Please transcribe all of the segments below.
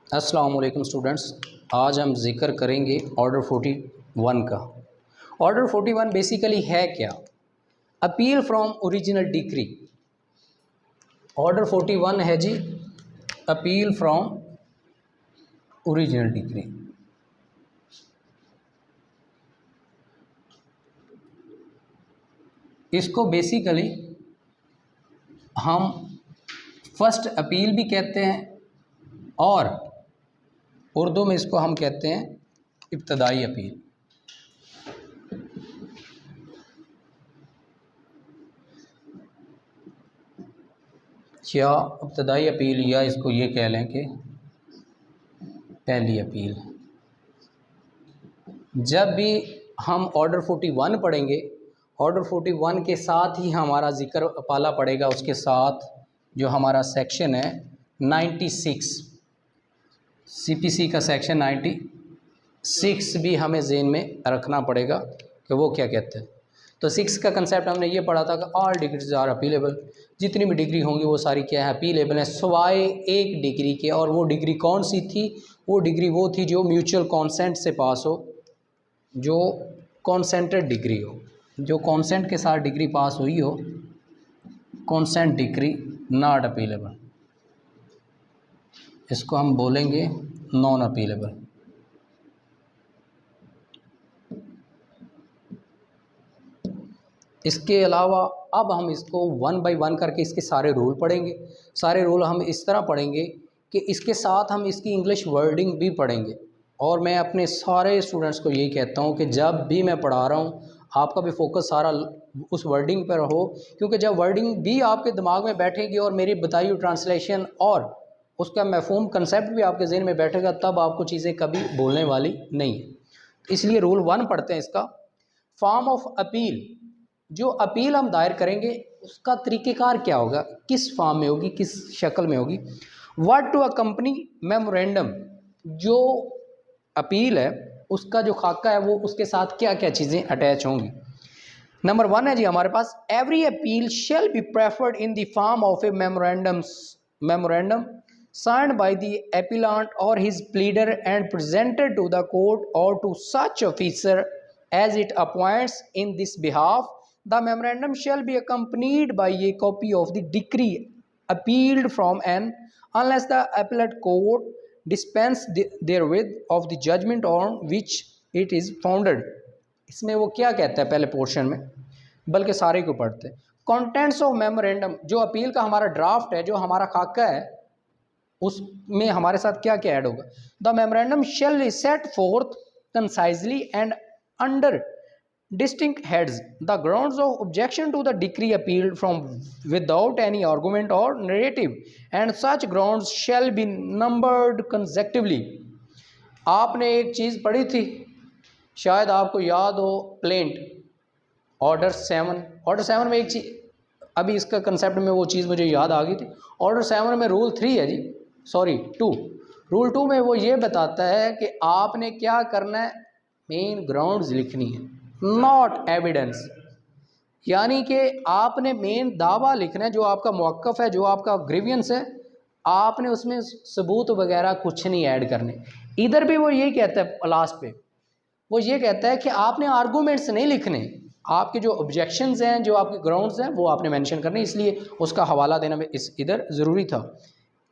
अस्सलाम वालेकुम स्टूडेंट्स। आज हम जिक्र करेंगे ऑर्डर 41 का। ऑर्डर 41 बेसिकली है क्या? Appeal from original decree. Order 41 है जी अपील फ्रॉम ओरिजिनल डिक्री। इसको बेसिकली हम फर्स्ट अपील भी कहते हैं और उर्दू में इसको हम कहते हैं इब्तदाई अपील। या इब्तदाई अपील या इसको ये कह लें कि पहली अपील। जब भी हम ऑर्डर 41 पढ़ेंगे, ऑर्डर 41 के साथ ही हमारा जिक्र पाला पड़ेगा। उसके साथ जो हमारा सेक्शन है 96 सीपीसी का सेक्शन 96 भी हमें ज़हन में रखना पड़ेगा कि वो क्या कहते हैं। तो 6 का कंसेप्ट हमने ये पढ़ा था कि ऑल डिग्रीज आर अपीलेबल। जितनी भी डिग्री होंगी वो सारी क्या है, अपीलेबल है, सिवाय एक डिग्री के। और वो डिग्री कौन सी थी? वो डिग्री वो थी जो म्यूचुअल कॉन्सेंट से पास हो, जो कॉन्सेंटेड डिग्री हो, जो कॉन्सेंट के साथ डिग्री पास हुई हो, कॉन्सेंट डिग्री नॉट अपीलेबल। इसको हम बोलेंगे नॉन अपीलेबल। इसके अलावा अब हम इसको 1 बाय 1 करके इसके सारे रूल पढ़ेंगे। सारे रूल हम इस तरह पढ़ेंगे कि इसके साथ हम इसकी इंग्लिश वर्डिंग भी पढ़ेंगे। और मैं अपने सारे स्टूडेंट्स को यही कहता हूँ कि जब भी मैं पढ़ा रहा हूँ आपका भी फोकस सारा उस वर्डिंग पर हो, क्योंकि जब वर्डिंग भी आपके दिमाग में बैठेगी और मेरी बताई हुई ट्रांसलेशन और उसका मफहूम कंसेप्ट भी आपके जहन में बैठेगा, तब आपको चीज़ें कभी भूलने वाली नहीं है। इसलिए रूल 1 पढ़ते हैं इसका। Form of appeal. जो अपील हम दायर करेंगे उसका तरीक़ेकार क्या होगा, किस फॉर्म में होगी, किस शक्ल में होगी। What to a company memorandum. जो अपील है उसका जो खाका है वो उसके साथ क्या क्या चीज़ें अटैच होंगी। नंबर 1 है जी हमारे पास, every appeal shall be preferred in the form of a memorandum signed by the appellant or his pleader and presented to the court or to such officer as it appoints in this behalf. The memorandum shall be accompanied by a copy of the decree appealed from and unless the appellate court dispense therewith of the judgment on which it is founded. इसमें वो क्या कहता है पहले portion में, बल्कि सारे को पढ़ते हैं। कॉन्टेंट्स ऑफ मेमोरेंडम, जो अपील का हमारा ड्राफ्ट है, जो हमारा खाका है, उसमें हमारे साथ क्या क्या ऐड होगा। The memorandum shall be set forth concisely and under distinct heads the grounds of objection to the decree appealed from without any argument or narrative, and such grounds shall be numbered consecutively. आपने एक चीज़ पढ़ी थी, शायद आपको याद हो, plaint order 7 में एक चीज़, अभी इसका कंसेप्ट में वो चीज़ मुझे याद आ गई थी। ऑर्डर 7 में रूल 3 है जी, सॉरी 2। रूल 2 में वो ये बताता है कि आपने क्या करना है, मेन ग्राउंड्स लिखनी है, नॉट एविडेंस। यानी कि आपने मेन दावा लिखना है, जो आपका मौक़िफ़ है, जो आपका ग्रीवियंस है, आपने उसमें सबूत वगैरह कुछ नहीं ऐड करने। इधर भी वो यही कहता है, लास्ट पे वो ये कहता है कि आपने आर्गूमेंट्स नहीं लिखने, आपके जो ऑब्जेक्शंस हैं, जो आपके ग्राउंड्स हैं, वो आपने मेंशन करने। इसलिए उसका हवाला देना इस इधर ज़रूरी था।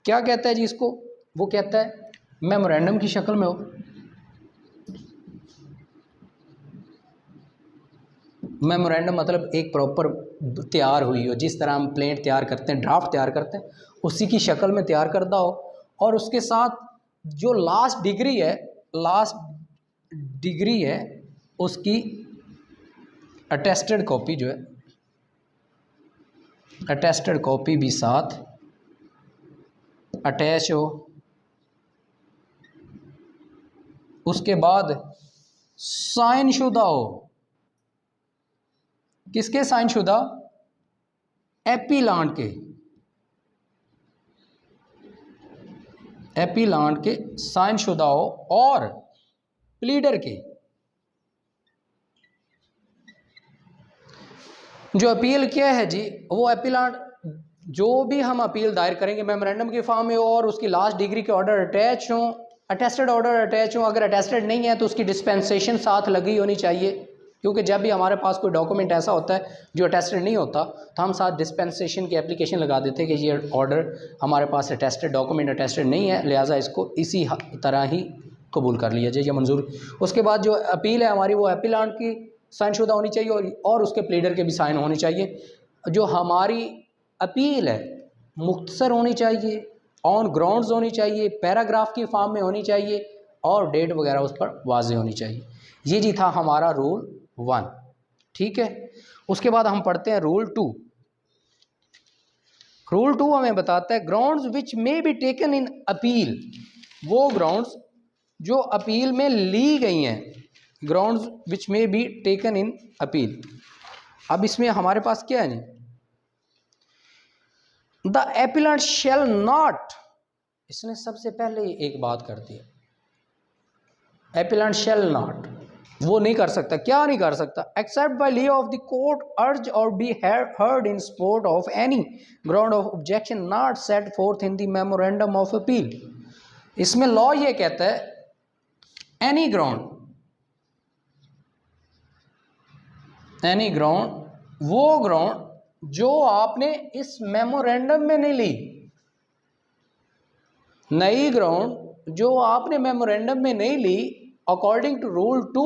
क्या कहता है जी इसको? वो कहता है मेमोरेंडम की शक्ल में हो। मेमोरेंडम मतलब एक प्रॉपर तैयार हुई हो, जिस तरह हम प्लेंट तैयार करते हैं, ड्राफ्ट तैयार करते हैं, उसी की शक्ल में तैयार करता हो। और उसके साथ जो लास्ट डिग्री है उसकी अटेस्टेड कॉपी, जो है अटेस्टेड कॉपी भी साथ अटैच हो। उसके बाद साइन शुदा हो। किसके साइन शुदा? एपीलांट के, एपीलांट के साइन शुदा हो, और प्लीडर के। जो अपील क्या है जी, वो एपीलांट जो भी हम अपील दायर करेंगे मेमोरेंडम के फॉर्म में और उसकी लास्ट डिग्री के ऑर्डर अटैच हों, अटेस्टेड ऑर्डर अटैच हों, अगर अटेस्टेड नहीं है तो उसकी डिस्पेंसेशन साथ लगी होनी चाहिए, क्योंकि जब भी हमारे पास कोई डॉक्यूमेंट ऐसा होता है जो अटेस्टेड नहीं होता तो हम साथ डिस्पेंसेशन की एप्लीकेशन लगा देते हैं कि ये ऑर्डर हमारे पास अटेस्टेड डॉक्यूमेंट अटेस्टेड नहीं है, लिहाजा इसको इसी तरह ही कबूल कर लिया जाए या मंजूर। उसके बाद जो अपील है हमारी वो अपीलांट की साइनशुदा होनी चाहिए और उसके प्लीडर के भी साइन होने चाहिए। जो हमारी अपील है मुख्तसर होनी चाहिए, ऑन ग्राउंड्स होनी चाहिए, पैराग्राफ की फॉर्म में होनी चाहिए और डेट वगैरह उस पर वाज़ेह होनी चाहिए। ये जी था हमारा रूल 1, ठीक है। उसके बाद हम पढ़ते हैं रूल 2। रूल 2 हमें बताता है grounds which may be taken in appeal, वो ग्राउंड्स जो अपील में ली गई हैं, grounds which may be taken in appeal. अब इसमें हमारे पास क्या है, द एपिलेंट शैल नॉट, इसने सबसे पहले एक बात कर दी, एपिलेंट शैल नॉट, वो नहीं कर सकता, क्या नहीं कर सकता, except by leave of the court अर्ज और be heard in support of any ground of objection not set fourth in the memorandum of appeal. इसमें लॉ ये कहता है एनी ग्राउंड, एनी ग्राउंड, वो ग्राउंड जो आपने इस मेमोरेंडम में नहीं ली, नई ग्राउंड जो आपने मेमोरेंडम में नहीं ली, अकॉर्डिंग टू रूल 2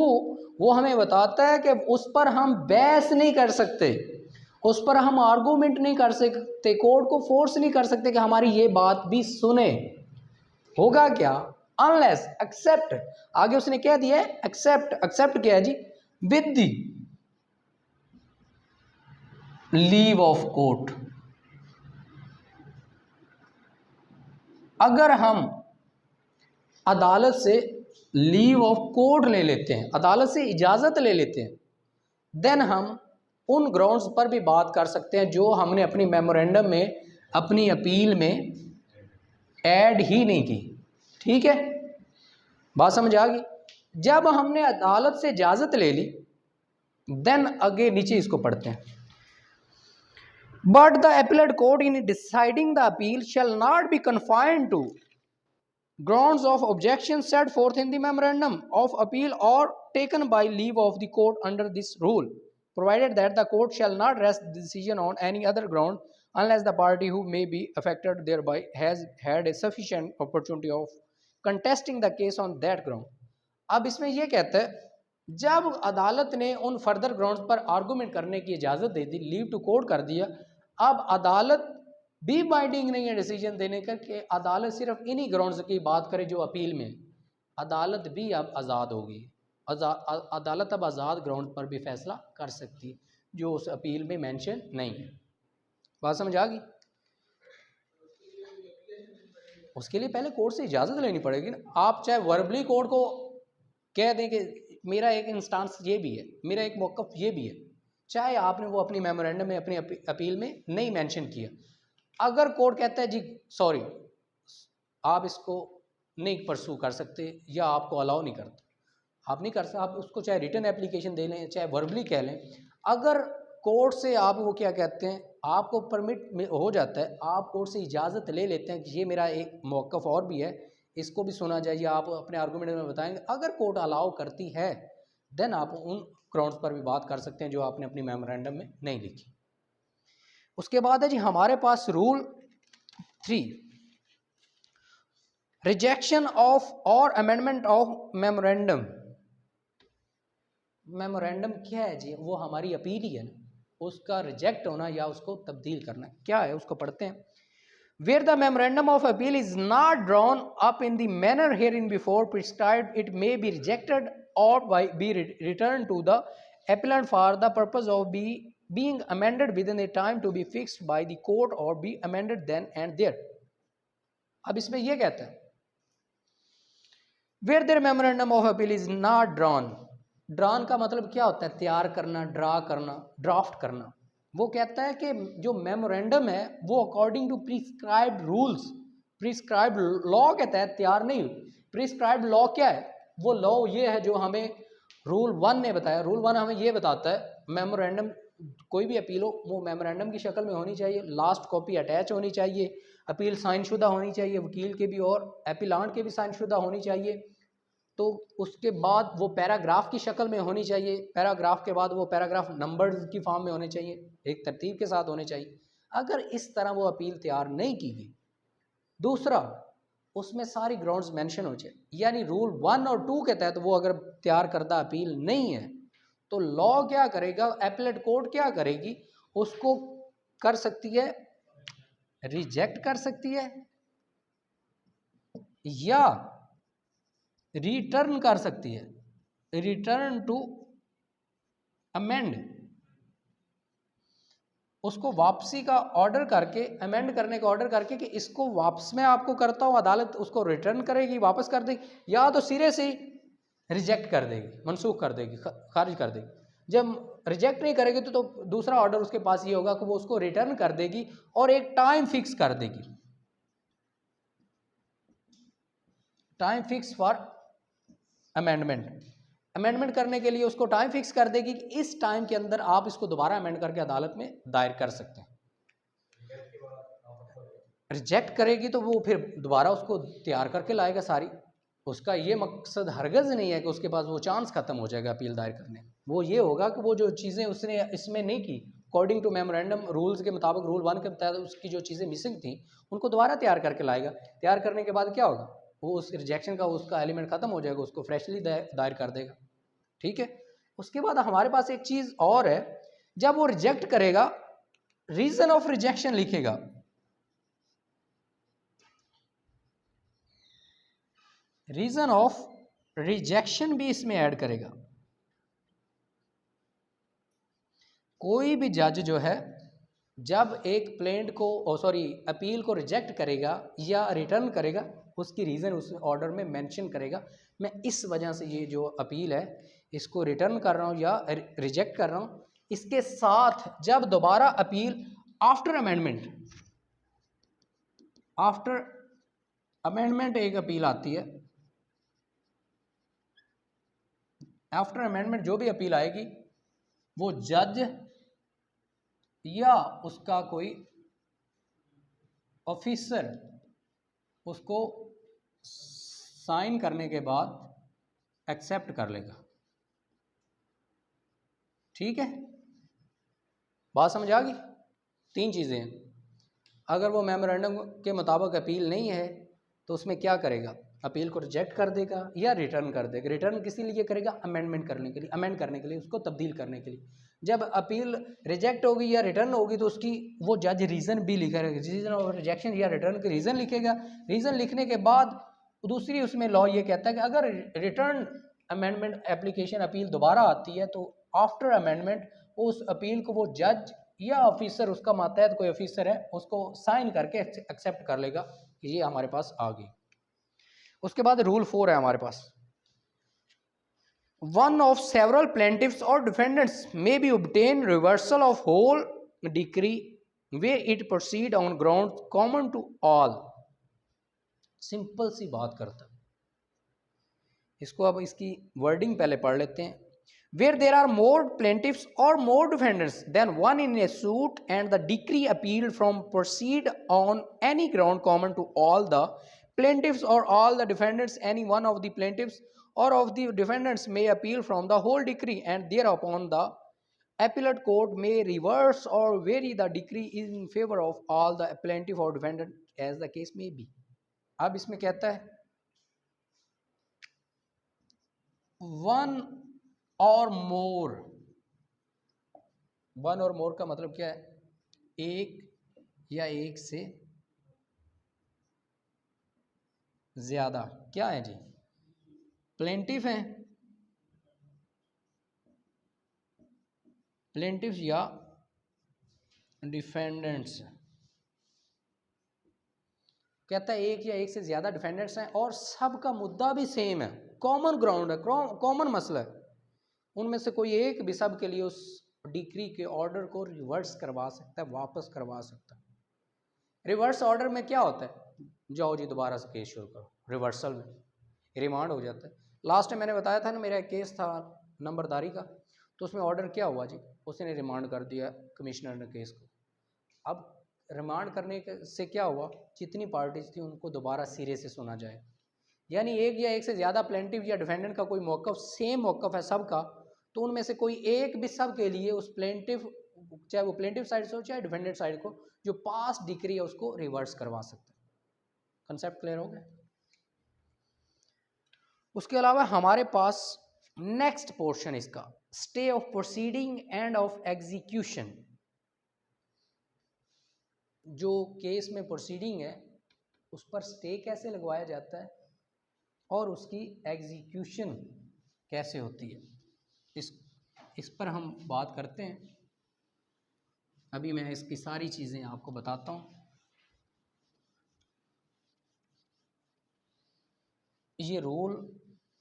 वो हमें बताता है कि उस पर हम बहस नहीं कर सकते, उस पर हम आर्गूमेंट नहीं कर सकते, कोर्ट को फोर्स नहीं कर सकते कि हमारी ये बात भी सुने। होगा क्या, अनलेस एक्सेप्ट, आगे उसने क्या दिया है, एक्सेप्ट, एक्सेप्ट क्या है जी, with the leave of court. अगर हम अदालत से लीव ऑफ कोर्ट ले लेते हैं, अदालत से इजाज़त ले लेते हैं, देन हम उन ग्राउंड्स पर भी बात कर सकते हैं जो हमने अपनी मेमोरेंडम में, अपनी अपील में ऐड ही नहीं की। ठीक है, बात समझ आ गई। जब हमने अदालत से इजाज़त ले ली, देन आगे नीचे इसको पढ़ते हैं, but the appellate court in deciding the appeal shall not be confined to grounds of objection set forth in the memorandum of appeal or taken by leave of the court under this rule, provided that the court shall not rest the decision on any other ground unless the party who may be affected thereby has had a sufficient opportunity of contesting the case on that ground। अब इसमें यह कहता है जब अदालत ने उन further grounds पर आर्गूमेंट करने की इजाज़त दे दी, लीव टू कोर्ट कर दिया, अब अदालत भी बाइंडिंग नहीं है डिसीजन देने का कि अदालत सिर्फ इन्हीं ग्राउंड्स की बात करे जो अपील में, अदालत भी अब आज़ाद होगी, अदालत अब आज़ाद ग्राउंड पर भी फैसला कर सकती है जो उस अपील में मेंशन नहीं है। बात समझ आ गई। उसके लिए पहले कोर्ट से इजाज़त लेनी पड़ेगी ना। आप चाहे वर्बली कोर्ट को कह दें कि मेरा एक इंस्टांस ये भी है, मेरा एक मौक़िफ़ ये भी है, चाहे आपने वो अपनी मेमोरेंडम में, अपनी अपील में नहीं मेंशन किया, अगर कोर्ट कहता है जी सॉरी आप इसको नहीं परसू कर सकते या आपको अलाउ नहीं करता, आप नहीं कर सकते, आप उसको चाहे रिटन एप्लीकेशन दे लें चाहे वर्बली कह लें, अगर कोर्ट से आप वो क्या कहते हैं आपको परमिट हो जाता है, आप कोर्ट से इजाज़त ले लेते हैं कि ये मेरा एक मौक़िफ़ और भी है, इसको भी सुना जाए या आप अपने आर्गूमेंट में बताएंगे, अगर कोर्ट अलाउ करती है देन आप उन ग्राउंड्स पर भी बात कर सकते हैं जो आपने अपनी मेमोरेंडम में नहीं लिखी। उसके बाद है जी हमारे पास रूल 3, रिजेक्शन ऑफ और अमेंडमेंट ऑफ मेमोरेंडम। मेमोरेंडम क्या है जी, वो हमारी अपील ही है ना, उसका रिजेक्ट होना या उसको तब्दील करना क्या है, उसको पढ़ते हैं। Where the memorandum of appeal is not drawn up in the manner hereinbefore prescribed, it may be rejected or be returned to the appellant for the purpose of being amended within a time to be fixed by the court or be amended then and there। अब इसमें यह कहता है where the memorandum of appeal is not drawn, drawn का मतलब क्या होता है, तैयार करना, ड्रा करना, ड्राफ्ट करना। वो कहता है कि जो मेमोरेंडम है वो according to prescribed rules, prescribed law के तहत तैयार नहीं हुई। प्रिस्क्राइब्ड लॉ क्या है, वो लॉ ये है जो हमें रूल 1 ने बताया। रूल 1 हमें ये बताता है मेमोरेंडम कोई भी अपील हो वो मेमोरेंडम की शक्ल में होनी चाहिए, लास्ट कॉपी अटैच होनी चाहिए, अपील साइन शुदा होनी चाहिए, वकील के भी और एपिलांट के भी साइन शुदा होनी चाहिए। तो उसके बाद वो पैराग्राफ की शक्ल में होनी चाहिए, पैराग्राफ के बाद वो पैराग्राफ नंबर की फॉर्म में होने चाहिए, एक तरतीब के साथ होने चाहिए। अगर इस तरह वो अपील तैयार नहीं की गई, दूसरा उसमें सारी ग्राउंड्स मेंशन हो जाए, यानी रूल 1 और 2 के तहत वो अगर तैयार करदा अपील नहीं है तो लॉ क्या करेगा, एपलेट कोर्ट क्या करेगी, उसको कर सकती है, रिजेक्ट कर सकती है या रिटर्न कर सकती है, रिटर्न टू अमेंड, उसको वापसी का ऑर्डर करके, अमेंड करने का ऑर्डर करके कि इसको वापस मैं आपको करता हूँ, अदालत उसको रिटर्न करेगी, वापस कर देगी, या तो सिरे से ही रिजेक्ट कर देगी, मनसूख कर देगी, खारिज कर देगी। जब रिजेक्ट नहीं करेगी तो दूसरा ऑर्डर उसके पास ये होगा कि वो उसको रिटर्न कर देगी और एक टाइम फिक्स कर देगी, time fix for amendment. Amendment करने के लिए उसको टाइम फिक्स कर देगी कि इस टाइम के अंदर आप इसको दोबारा अमेंड करके अदालत में दायर कर सकते हैं। रिजेक्ट करेगी तो वो फिर दोबारा उसको तैयार करके लाएगा सारी। उसका ये मकसद हरगज़ नहीं है कि उसके पास वो चांस ख़त्म हो जाएगा अपील दायर करने, वो ये होगा कि वो जो चीज़ें उसने इसमें नहीं की अकॉर्डिंग टू मेमोरेंडम रूल्स के मुताबिक, रूल 1 के तहत उसकी जो चीज़ें मिसिंग थी उनको दोबारा तैयार करके लाएगा। तैयार करने के बाद क्या होगा, वो उस रिजेक्शन का उसका एलिमेंट ख़त्म हो जाएगा, उसको फ्रेशली दायर कर देगा। ठीक है। उसके बाद हमारे पास एक चीज़ और है, जब वो रिजेक्ट करेगा रीज़न ऑफ रिजेक्शन लिखेगा, रीज़न ऑफ रिजेक्शन भी इसमें ऐड करेगा। कोई भी जज जो है जब एक प्लेंट को अपील को रिजेक्ट करेगा या रिटर्न करेगा, उसकी रीज़न उस ऑर्डर में मेंशन करेगा। मैं इस वजह से ये जो अपील है इसको रिटर्न कर रहा हूँ या रिजेक्ट कर रहा हूँ। इसके साथ जब दोबारा अपील आफ्टर अमेंडमेंट एक अपील आती है, आफ्टर अमेंडमेंट जो भी अपील आएगी वो जज या उसका कोई ऑफिसर उसको साइन करने के बाद एक्सेप्ट कर लेगा। ठीक है, बात समझ आ गई? 3 चीज़ें हैं। अगर वो मेमोरेंडम के मुताबिक अपील नहीं है तो उसमें क्या करेगा, अपील को रिजेक्ट कर देगा या रिटर्न कर देगा। रिटर्न किसी लिए करेगा, अमेंडमेंट करने के लिए, अमेंड करने के लिए, उसको तब्दील करने के लिए। जब अपील रिजेक्ट होगी या रिटर्न होगी तो उसकी वो जज रीज़न भी लिखेगा, रीज़न ऑफ रिजेक्शन या रिटर्न के रीज़न लिखेगा। रीज़न लिखने के बाद दूसरी उसमें लॉ ये कहता है कि अगर रिटर्न अमेंडमेंट एप्लीकेशन अपील दोबारा आती है तो आफ्टर अमेंडमेंट उस अपील को वो जज या ऑफिसर, उसका मातहत कोई ऑफिसर है, उसको साइन करके एक्सेप्ट कर लेगा कि ये हमारे पास आ गई। उसके बाद रूल 4 है हमारे पास, वन ऑफ सेवरल प्लेंटिफ्स और defendants may be obtain reversal of whole decree where it proceed on ground common to all. Simple सी बात करता है इसको, अब इसकी वर्डिंग पहले पढ़ लेते हैं। Where there are more plaintiffs or more defendants than one in a suit and the decree appealed from proceed on any ground common to all the plaintiffs or all the defendants, any one of the plaintiffs or of the defendants may appeal from the whole decree, and thereupon the appellate court may reverse or vary the decree in favor of all the plaintiff or defendant as the case may be। अब इसमें कहता है one और मोर। One और मोर का मतलब क्या है, एक या एक से ज्यादा। क्या है जी, प्लेंटिफ हैं, प्लेंटिफ या डिफेंडेंट्स। कहता है एक या एक से ज्यादा डिफेंडेंट्स हैं और सबका मुद्दा भी सेम है, कॉमन ग्राउंड है, कॉमन मसला है। उनमें से कोई एक भी सब के लिए उस डिक्री के ऑर्डर को रिवर्स करवा सकता है, वापस करवा सकता है। रिवर्स ऑर्डर में क्या होता है, जाओ जी दोबारा से केस शुरू करो, रिवर्सल में रिमांड हो जाता है। लास्ट टाइम मैंने बताया था ना, मेरा एक केस था नंबरदारी का, तो उसमें ऑर्डर क्या हुआ जी, उसने रिमांड कर दिया कमिश्नर ने केस को। अब रिमांड करने से क्या हुआ, जितनी पार्टीज थी उनको दोबारा सिरे से सुना जाए, यानी एक या एक से ज़्यादा प्लेंटिव या डिफेंडेंट का कोई मौक़िफ़ सेम मौक़िफ़ है सबका, तो उनमें से कोई एक भी सब के लिए उस प्लेंटिव, चाहे वो प्लेंटिव साइड से हो चाहे डिफेंडेंट साइड को, जो पास डिक्री है उसको रिवर्स करवा सकते हैं। कंसेप्ट क्लियर हो गया। उसके अलावा हमारे पास नेक्स्ट पोर्शन इसका stay of proceeding end of execution. जो केस में प्रोसीडिंग है उस पर स्टे कैसे लगवाया जाता है और उसकी एग्जीक्यूशन कैसे होती है, इस पर हम बात करते हैं। अभी मैं इसकी सारी चीज़ें आपको बताता हूँ। ये रूल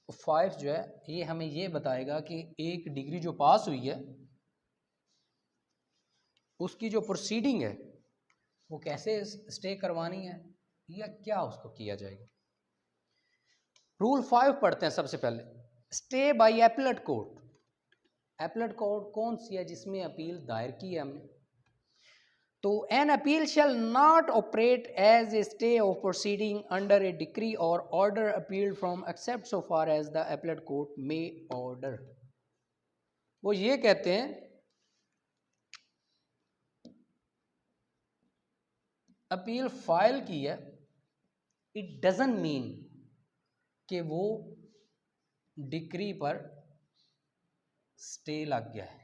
5 जो है ये हमें ये बताएगा कि एक डिग्री जो पास हुई है उसकी जो प्रोसीडिंग है वो कैसे स्टे करवानी है या क्या उसको किया जाएगा। रूल 5 पढ़ते हैं सबसे पहले। Stay by appellate court. Appellate court कौन सी है, जिसमें अपील दायर की है हमने। तो an appeal shall not operate as a stay of proceeding under a decree और order appealed from except so far as the appellate court may order. वो ये कहते हैं अपील फाइल की है, इट डजंट मीन कि वो डिक्री पर स्टे लग गया है।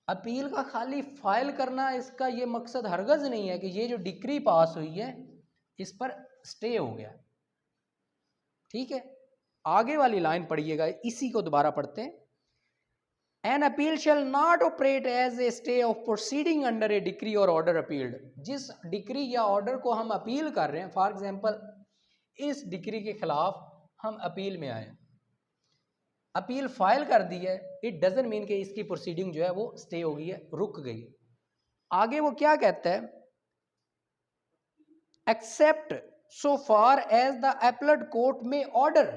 अपील का खाली फाइल करना इसका ये मकसद हरगज नहीं है कि ये जो डिक्री पास हुई है इस पर स्टे हो गया। ठीक है, आगे वाली लाइन पढ़िएगा, इसी को दोबारा पढ़ते हैं। An appeal shall not operate as a stay of proceeding under a decree और ऑर्डर अपील्ड। जिस डिक्री या ऑर्डर को हम अपील कर रहे हैं, फॉर एग्जाम्पल इस डिक्री के खिलाफ हम अपील में आए, अपील फाइल कर दी है, इट डजंट मीन कि इसकी प्रोसीडिंग जो है वो स्टे हो गई है, रुक गई। आगे वो क्या कहता है, except so far as the appellate court में ऑर्डर।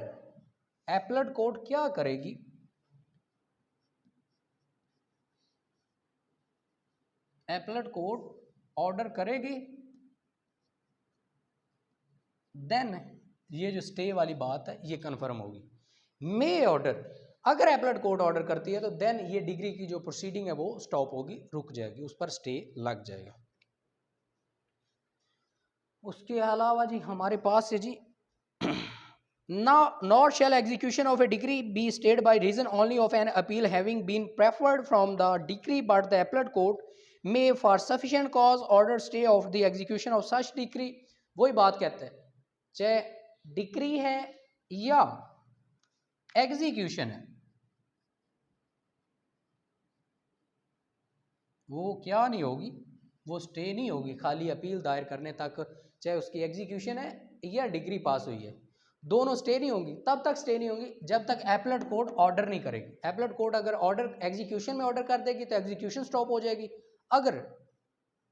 एपलेट कोर्ट क्या करेगी, एपलेट कोर्ट ऑर्डर करेगी, देन ये जो स्टे वाली बात है ये कंफर्म होगी। मे ऑर्डर, अगर एपलेट कोर्ट ऑर्डर करती है तो देन ये डिग्री की जो प्रोसीडिंग है वो स्टॉप होगी, रुक जाएगी, उस पर स्टे लग जाएगा। उसके अलावा जी हमारे पास है जी nor shall execution of a decree be stayed by reason only of an appeal having been preferred from the decree, but the appellate court may for sufficient cause order stay of the execution of such decree। वही बात कहते हैं, चाहे decree है या execution है, वो क्या नहीं होगी, वो स्टे नहीं होगी खाली अपील दायर करने तक, चाहे उसकी एग्जीक्यूशन है या डिग्री पास हुई है, दोनों स्टे नहीं होंगी। तब तक स्टे नहीं होंगी जब तक एपलेट कोर्ट ऑर्डर नहीं करेगी। एपलेट कोर्ट अगर ऑर्डर एग्जीक्यूशन में ऑर्डर कर देगी तो एग्जीक्यूशन स्टॉप हो जाएगी, अगर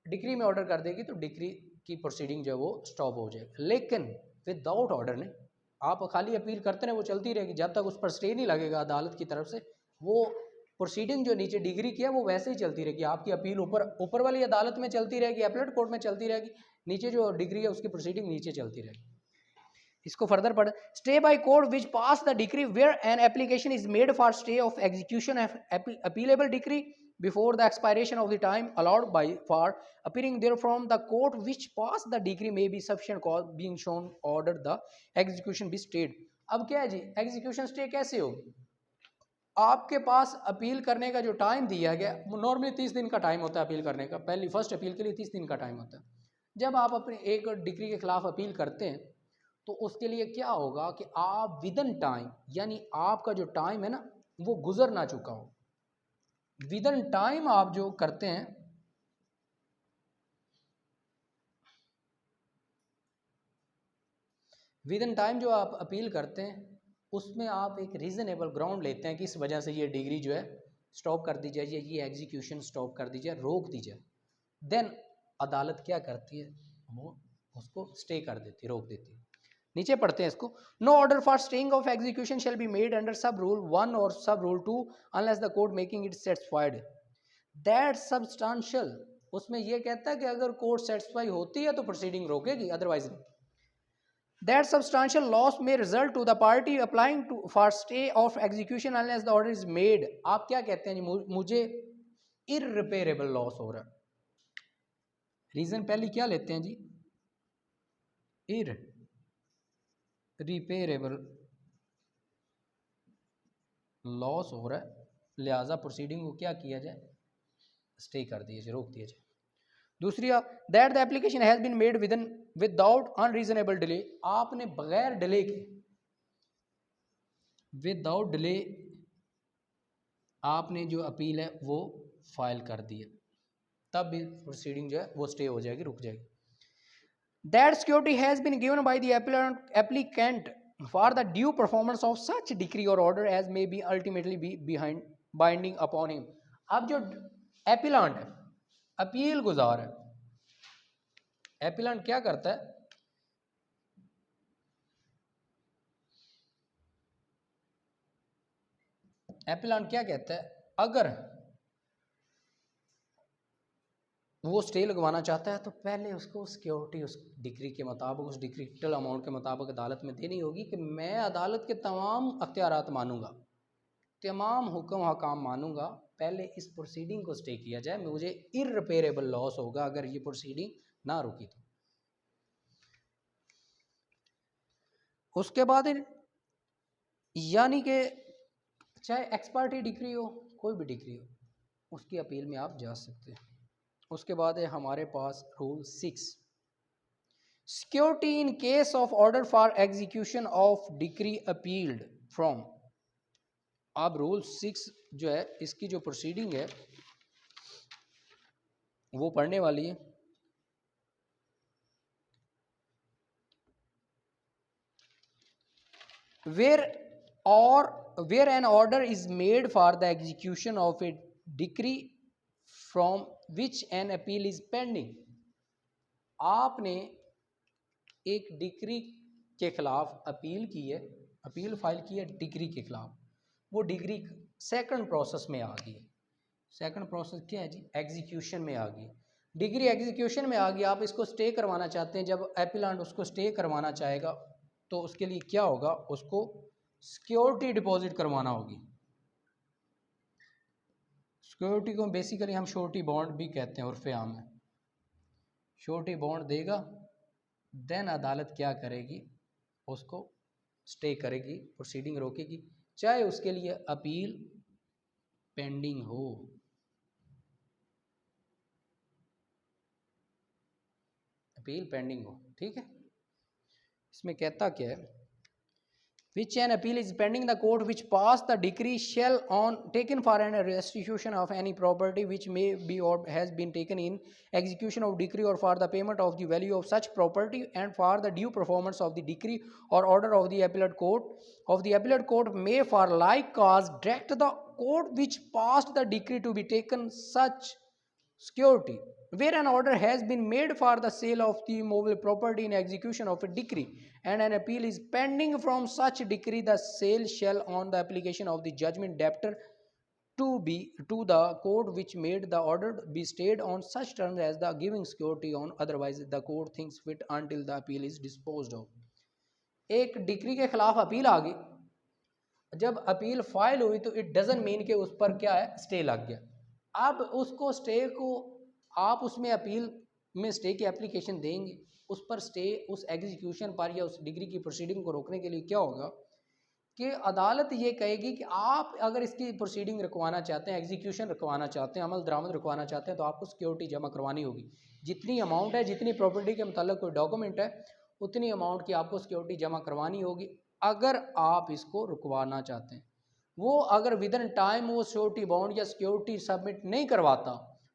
डिक्री में ऑर्डर कर देगी तो डिक्री की प्रोसीडिंग जो है वो स्टॉप हो जाएगी। लेकिन विदाउट ऑर्डर ने आप खाली अपील करते रहे, वो चलती रहेगी जब तक उस पर स्टे नहीं लगेगा अदालत की तरफ से, वो प्रोसीडिंग जो नीचे डिग्री की है वो वैसे ही चलती रहेगी। आपकी अपील ऊपर वाली अदालत में चलती रहेगी, एपलेट कोर्ट में चलती रहेगी, नीचे जो डिग्री है उसकी प्रोसीडिंग नीचे चलती रहेगी। इसको फर्दर पढ़, stay by court which pass the decree where an application is made for stay of execution appealable decree before the expiration of the time allowed by for appearing there from the court which pass the decree may be sufficient cause being shown order the execution be stayed. अब क्या है जी, execution stay कैसे होगी, आपके पास appeal करने का जो time दिया गया वो नॉर्मली 30 दिन का टाइम होता है अपील करने का, पहली फर्स्ट अपील के लिए 30 दिन का टाइम होता है। जब आप अपने एक डिग्री के खिलाफ अपील करते हैं तो उसके लिए क्या होगा कि आप विद इन टाइम, यानी आपका जो टाइम है ना वो गुजर ना चुका हो, विद इन टाइम आप जो करते हैं, विद इन टाइम जो आप अपील करते हैं उसमें आप एक रीजनेबल ग्राउंड लेते हैं कि इस वजह से ये डिग्री जो है स्टॉप कर दी जाए या ये एग्जीक्यूशन स्टॉप कर दी जाए, रोक दी जाए। देन अदालत क्या करती है, वो उसको स्टे कर देती, रोक देती है। नीचे पढ़ते हैं इसको। No order for staying of execution shall be made under sub rule 1 और sub rule 2 unless the court making it satisfied that substantial, उसमें ये कहता है कि अगर कोर्ट सेटिस्फाई होती है तो प्रोसीडिंग रोकेगी, अदरवाइज नहीं। That substantial loss may result to the party applying to for stay of execution unless the order is made. आप क्या कहते हैं जी, मुझे इररिपेयरेबल लॉस हो रहा है। रीजन पहले क्या लेते हैं जी, इररिपेयरेबल लॉस हो रहा है, लिहाजा प्रोसीडिंग को क्या किया जाए, स्टे कर दिया जाए, रोक दिया जाए। दूसरी, that the application has been made without unreasonable delay, आपने बगैर डिले के, विदाउट डिले आपने जो अपील है वो फाइल कर दी है, तब भी प्रोसीडिंग जो है वो स्टे हो जाएगी, रुक जाएगी। That security has been given by the applicant for the due performance of such decree और order as may be ultimately be behind binding upon him. अब जो एपिलांट है, अपील गुजार है, एपिलांट क्या करता है, एपिलांट क्या कहता है, अगर वो स्टे लगवाना चाहता है तो पहले उसको सिक्योरिटी उस डिक्री के मुताबिक, उस डिक्री टोटल अमाउंट के मुताबिक अदालत में देनी होगी कि मैं अदालत के तमाम अख्तियारात मानूंगा, तमाम हुक्म हकाम मानूंगा, पहले इस प्रोसीडिंग को स्टे किया जाए, मुझे इररिपेयरेबल लॉस होगा अगर ये प्रोसीडिंग ना रुकी तो। उसके बाद यानी कि चाहे एक्सपर्टी डिक्री हो, कोई भी डिक्री हो, उसकी अपील में आप जा सकते हैं। उसके बाद है हमारे पास rule 6, security in case of order for execution of decree appealed from. अब रूल 6 जो है, इसकी जो प्रोसीडिंग है वो पढ़ने वाली है। where an order is made for the execution of a decree from which an appeal is pending। आपने एक डिक्री के खिलाफ अपील की है, अपील फाइल की है डिक्री के खिलाफ, वो डिक्री सेकंड प्रोसेस में आ गई। सेकंड प्रोसेस क्या है जी, एग्जीक्यूशन में आ गई, डिक्री एग्जीक्यूशन में आ गई, आप इसको स्टे करवाना चाहते हैं। जब एपिलांट उसको स्टे करवाना चाहेगा तो उसके लिए क्या होगा, उसको सिक्योरिटी डिपॉजिट करवाना होगी। सिक्योरिटी को बेसिकली हम श्योरिटी बॉन्ड भी कहते हैं उर्फ़े आम में। श्योरिटी बॉन्ड देगा, देन अदालत क्या करेगी, उसको स्टे करेगी, प्रोसीडिंग रोकेगी, चाहे उसके लिए अपील पेंडिंग हो। अपील पेंडिंग हो, ठीक है। इसमें कहता क्या है, which an appeal is pending the court which passed the decree shall on taken for an restitution of any property which may be or has been taken in execution of decree or for the payment of the value of such property and for the due performance of the decree or order of the appellate court may for like cause direct the court which passed the decree to be taken such security where an order has been made for the sale of the movable property in execution of a decree and an appeal is pending from such decree, the sale shall on the application of the judgment debtor to the court which made the order be stayed on such terms as the giving security on, otherwise the court thinks fit until the appeal is disposed of। एक decree के खिलाफ appeal आ गई, जब appeal file हुई तो it doesn't mean कि उस पर क्या है, स्टे लग गया। अब उसको स्टे को आप उसमें अपील में स्टे की एप्लीकेशन देंगे, उस पर स्टे, उस एग्जीक्यूशन पर या उस डिग्री की प्रोसीडिंग को रोकने के लिए क्या होगा कि अदालत ये कहेगी कि आप अगर इसकी प्रोसीडिंग रुकवाना चाहते हैं, एग्जीक्यूशन रुकवाना चाहते हैं, अमल दरामद रुकवाना चाहते हैं, तो आपको सिक्योरिटी जमा करवानी होगी। जितनी अमाउंट है, जितनी प्रॉपर्टी के मतलब कोई डॉक्यूमेंट है, उतनी अमाउंट की आपको सिक्योरिटी जमा करवानी होगी अगर आप इसको रुकवाना चाहते हैं। वो अगर विद इन टाइम वो सिक्योरिटी बॉन्ड या सिक्योरिटी सबमिट नहीं करवाता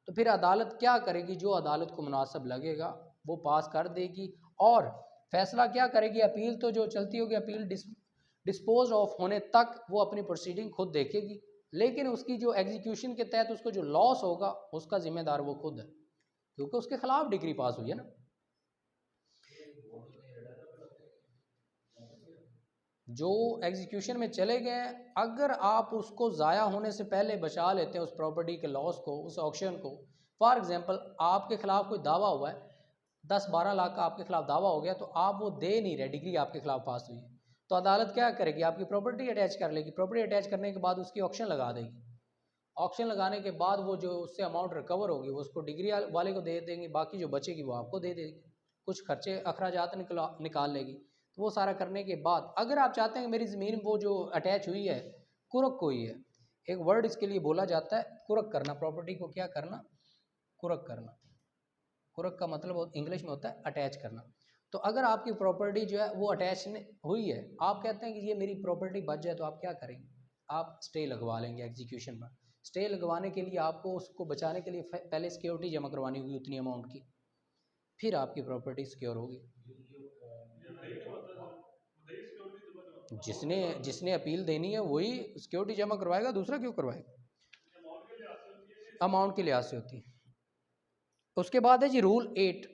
तो फिर अदालत क्या करेगी, जो अदालत को मुनासिब लगेगा वो पास कर देगी और फैसला क्या करेगी, अपील तो जो चलती होगी, अपील डिस्पोज ऑफ होने तक वो अपनी प्रोसीडिंग खुद देखेगी, लेकिन उसकी जो एग्जीक्यूशन के तहत उसको जो लॉस होगा उसका जिम्मेदार वो खुद है, क्योंकि उसके खिलाफ डिग्री पास हुई है ना। जो एग्जीक्यूशन में चले गए हैं, अगर आप उसको ज़ाया होने से पहले बचा लेते हैं उस प्रॉपर्टी के लॉस को, उस ऑक्शन को। फॉर एग्जांपल आपके ख़िलाफ़ कोई दावा हुआ है, 10-12 लाख का आपके ख़िलाफ़ दावा हो गया, तो आप वो दे नहीं रहे, डिग्री आपके ख़िलाफ़ पास हुई है, तो अदालत क्या करेगी, आपकी प्रॉपर्टी अटैच कर लेगी। प्रॉपर्टी अटैच करने के बाद उसकी ऑक्शन लगा देगी। ऑक्शन लगाने के बाद वो जो उससे अमाउंट रिकवर होगी वो उसको डिग्री वाले को दे देंगे, बाकी जो बचेगी वो आपको दे देगी। कुछ खर्चे अखराजात निकाल लेगी। तो वो सारा करने के बाद अगर आप चाहते हैं कि मेरी ज़मीन वो जो अटैच हुई है कुरक हुई है, एक वर्ड इसके लिए बोला जाता है कुरक करना, प्रॉपर्टी को क्या करना, कुरक करना। कुरक का मतलब इंग्लिश में होता है अटैच करना। तो अगर आपकी प्रॉपर्टी जो है वो अटैच हुई है, आप कहते हैं कि ये मेरी प्रॉपर्टी बच जाए, तो आप क्या करेंगे, आप स्टे लगवा लेंगे एग्जीक्यूशन पर। स्टे लगवाने के लिए आपको उसको बचाने के लिए पहले सिक्योरिटी जमा करवानी होगी उतनी अमाउंट की, फिर आपकी प्रॉपर्टी सिक्योर होगी। जिसने जिसने अपील देनी है वही सिक्योरिटी जमा करवाएगा, दूसरा क्यों करवाएगा, अमाउंट के लिहाज से होती है। उसके बाद है जी rule 8,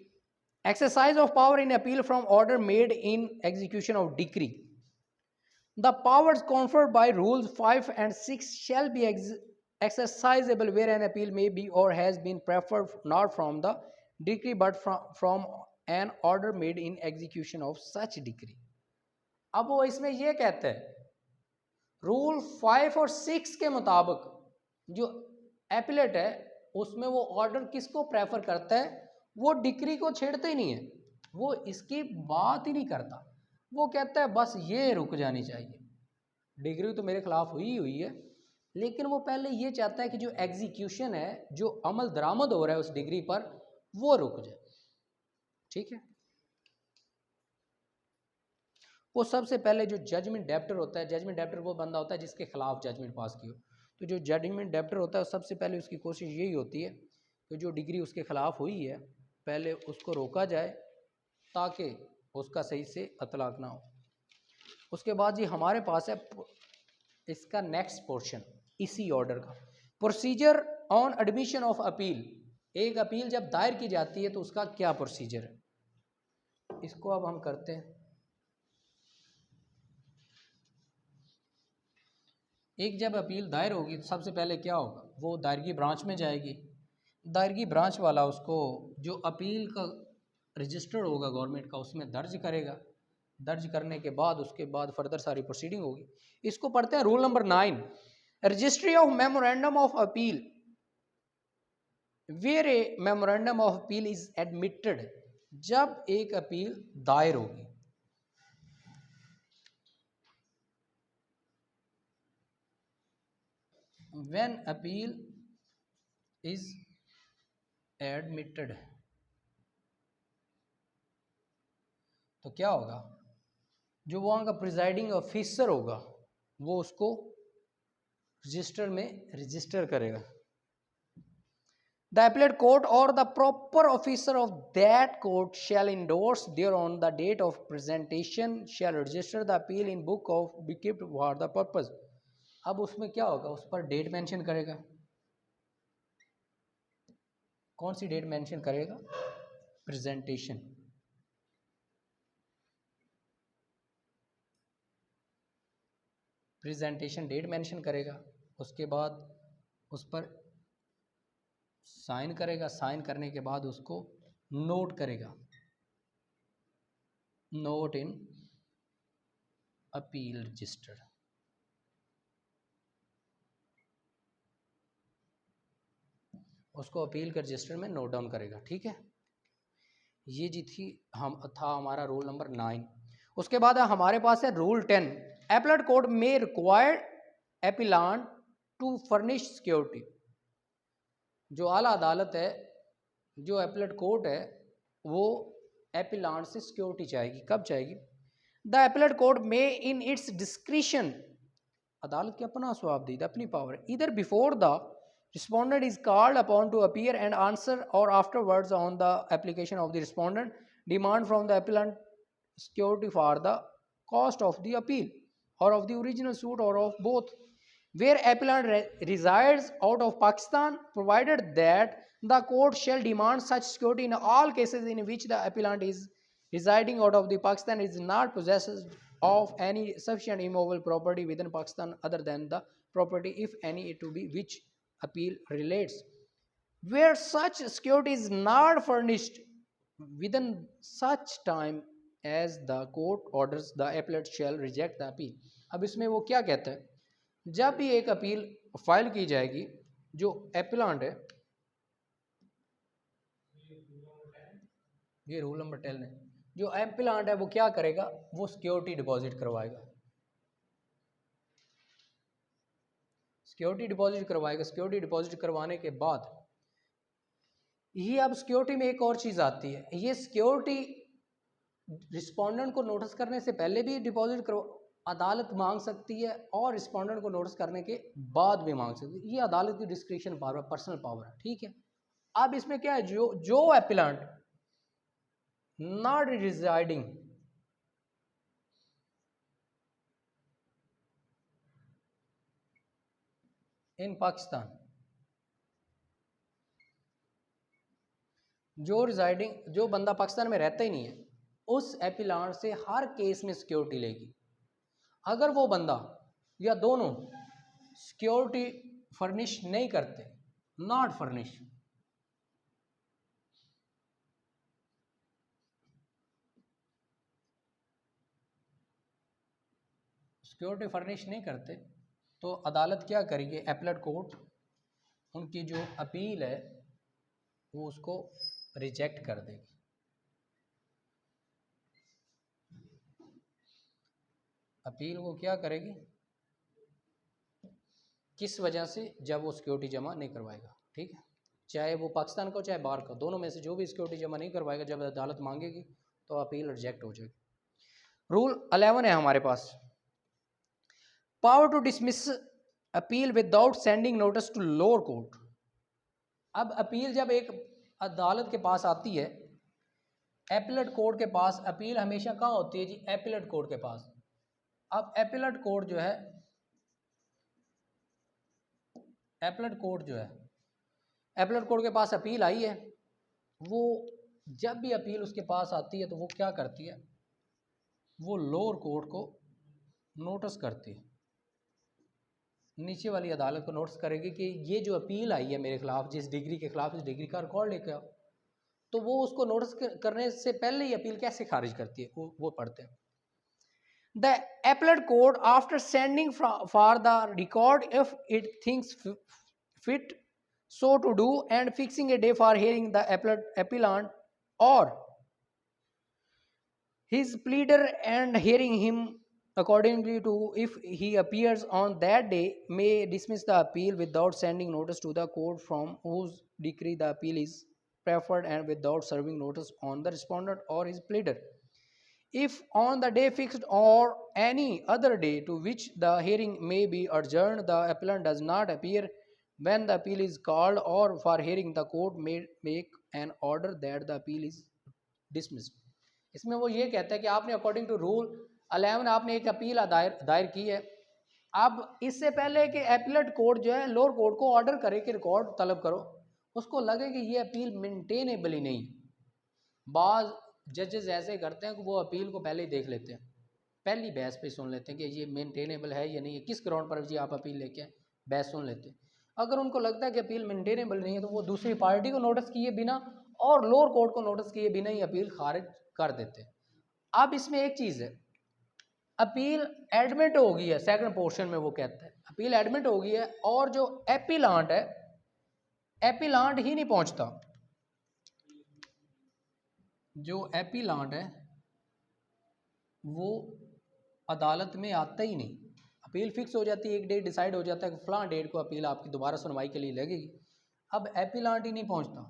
exercise of power in appeal from order made in execution of decree. The powers conferred by rules 5 and 6 shall be exercisable where an appeal may be or has been preferred not from the decree but from an order made in execution of such decree। अब वो इसमें ये कहते हैं rule 5 और 6 के मुताबिक जो एपिलेट है उसमें वो ऑर्डर किसको प्रेफर करता है, वो डिक्री को छेड़ते ही नहीं है, वो इसकी बात ही नहीं करता। वो कहता है बस ये रुक जानी चाहिए, डिग्री तो मेरे खिलाफ हुई है, लेकिन वो पहले ये चाहता है कि जो एग्जीक्यूशन है, जो अमल दरामद हो रहा है उस डिग्री पर, वो रुक जाए। ठीक है। वो सबसे पहले जो जजमेंट डेप्टर होता है, जजमेंट डेप्टर वो बंदा होता है जिसके खिलाफ जजमेंट पास की हो। तो जो जजमेंट डेप्टर होता है सबसे पहले उसकी कोशिश यही होती है कि जो डिग्री उसके खिलाफ हुई है पहले उसको रोका जाए ताकि उसका सही से अतलाक ना हो। उसके बाद जी हमारे पास है इसका नेक्स्ट पोर्शन इसी ऑर्डर का, procedure on admission of appeal. एक अपील जब दायर की जाती है तो उसका क्या प्रोसीजर है, इसको अब हम करते हैं। एक जब अपील दायर होगी तो सबसे पहले क्या होगा, वो दायरगी ब्रांच में जाएगी, दायरगी ब्रांच वाला उसको जो अपील का रजिस्टर्ड होगा गवर्नमेंट का उसमें दर्ज करेगा, दर्ज करने के बाद उसके बाद फर्दर सारी प्रोसीडिंग होगी। इसको पढ़ते हैं rule number 9, registry of memorandum of appeal where a memorandum of appeal is admitted. जब एक अपील दायर होगी, when appeal is admitted, तो क्या होगा, जो वहाँ का प्रिजाइडिंग ऑफिसर होगा वो उसको रजिस्टर में रजिस्टर करेगा। The appellate court or the proper officer of that court shall endorse thereon the date of presentation shall register the appeal in book of be kept for the purpose। अब उसमें क्या होगा, उस पर date mention करेगा, कौन सी date mention करेगा, presentation. Presentation date mention करेगा, उसके बाद उस पर साइन करेगा, साइन करने के बाद उसको नोट करेगा, नोट इन अपील रजिस्टर। उसको अपील के रजिस्टर में नोट डाउन करेगा। ठीक है, ये जी था हमारा रूल नंबर 9। उसके बाद हमारे पास है रूल 10, एपलेट कोर्ट में रिक्वायर्ड एपिलांट टू फर्निश सिक्योरिटी। जो आला अदालत है, जो एपलेट कोर्ट है, वो एपिलांट से सिक्योरिटी चाहेगी। कब चाहेगी, द एपलेट कोर्ट में इन इट्स डिस्क्रिशन, अदालत की अपना स्वाब दी, अपनी पावर, इधर before the respondent is called upon to appear and answer or afterwards on the application of the respondent demand from the appellant security for the cost of the appeal or of the original suit or of both, where appellant resides out of Pakistan, provided that the court shall demand such security in all cases in which the appellant is residing out of the Pakistan is not possesses of any sufficient immovable property within Pakistan other than the property, if any, to be which appeal relates, where such security is not furnished within such time as the court orders, the appellate shall reject the appeal. अब इसमें वो क्या कहता है, जब भी एक appeal file की जाएगी, जो एपिलांट है, ये रूल नंबर 10 है, जो एपिलांट है वो क्या करेगा, वो सिक्योरिटी डिपॉजिट करवाएगा, सिक्योरिटी डिपॉजिट करवाएगा। सिक्योरिटी डिपॉजिट करवाने के बाद ये, अब सिक्योरिटी में एक और चीज़ आती है, ये सिक्योरिटी रिस्पोंडेंट को नोटिस करने से पहले भी डिपॉजिट करो, अदालत मांग सकती है, और रिस्पोंडेंट को नोटिस करने के बाद भी मांग सकती है। ये अदालत की डिस्क्रिप्शन पावर, पर्सनल पावर है, ठीक है। अब इसमें क्या है, जो एपिलांट नॉट रिजाइडिंग इन पाकिस्तान, जो बंदा पाकिस्तान में रहता ही नहीं है, उस एपिलांट से हर केस में सिक्योरिटी लेगी। अगर वो बंदा या दोनों सिक्योरिटी फर्निश नहीं करते, नॉट फर्निश, सिक्योरिटी फर्निश नहीं करते, तो अदालत क्या करेगी, एपलेट कोर्ट उनकी जो अपील है वो उसको रिजेक्ट कर देगी। अपील वो क्या करेगी, किस वजह से, जब वो सिक्योरिटी जमा नहीं करवाएगा, ठीक है, चाहे वो पाकिस्तान का हो चाहे बाहर का, दोनों में से जो भी सिक्योरिटी जमा नहीं करवाएगा, जब अदालत मांगेगी तो अपील रिजेक्ट हो जाएगी। रूल 11 है हमारे पास, power to dismiss appeal without sending notice to lower court. अब अपील जब एक अदालत के पास आती है, एपलेट कोर्ट के पास, अपील हमेशा कहाँ होती है जी, एपलेट कोर्ट के पास। अब एपलेट कोर्ट जो है, एपलेट कोर्ट के पास अपील आई है, वो जब भी अपील उसके पास आती है तो वो क्या करती है, वो लोअर कोर्ट को नोटिस करती है, नीचे वाली अदालत को नोटिस करेगी कि ये जो अपील आई है मेरे खिलाफ, जिस डिग्री के खिलाफ, इस डिग्री का रिकॉर्ड लेकर आओ। तो वो उसको नोटिस करने से पहले ही अपील कैसे खारिज करती है, वो पढ़ते हैं। The appellate court, after sending for the record if it thinks fit so to do, and fixing a day for hearing the appellant or his pleader and hearing him accordingly to, if he appears on that day, may dismiss the appeal without sending notice to the court from whose decree the appeal is preferred, and without serving notice on the respondent or his pleader. If on the day fixed or any other day to which the hearing may be adjourned, the appellant does not appear when the appeal is called or for hearing, the court may make an order that the appeal is dismissed. इसमें वो ये कहता है कि आपने according to rule 11 आपने एक appeal दायर की है। अब इससे पहले कि एपलेट कोर्ट जो है लोअर कोर्ट को ऑर्डर करे कि रिकॉर्ड तलब करो, उसको लगे कि ये अपील मेंटेनेबल ही नहीं। बाज़ जजेस ऐसे करते हैं कि वो अपील को पहले ही देख लेते हैं, पहली बहस पे सुन लेते हैं कि ये मेंटेनेबल है या नहीं है, किस ग्राउंड पर जी आप अपील लेके आए, बहस सुन लेते हैं। अगर उनको लगता है कि अपील मेंटेनेबल नहीं है तो वो दूसरी पार्टी को नोटिस किए बिना और लोअर कोर्ट को नोटिस किए बिना ही अपील खारिज कर देते हैं। अब इसमें एक चीज़ है, अपील एडमिट हो गई है, सेकंड पोर्शन में वो कहता है अपील एडमिट हो गई है, और जो एपिलांट है, एपिलांट ही नहीं पहुंचता, जो एपिलांट है वो अदालत में आता ही नहीं। अपील फिक्स हो जाती है, एक डेट डिसाइड हो जाता है कि फलां डेट को अपील आपकी दोबारा सुनवाई के लिए लगेगी। अब एपिलांट ही नहीं पहुंचता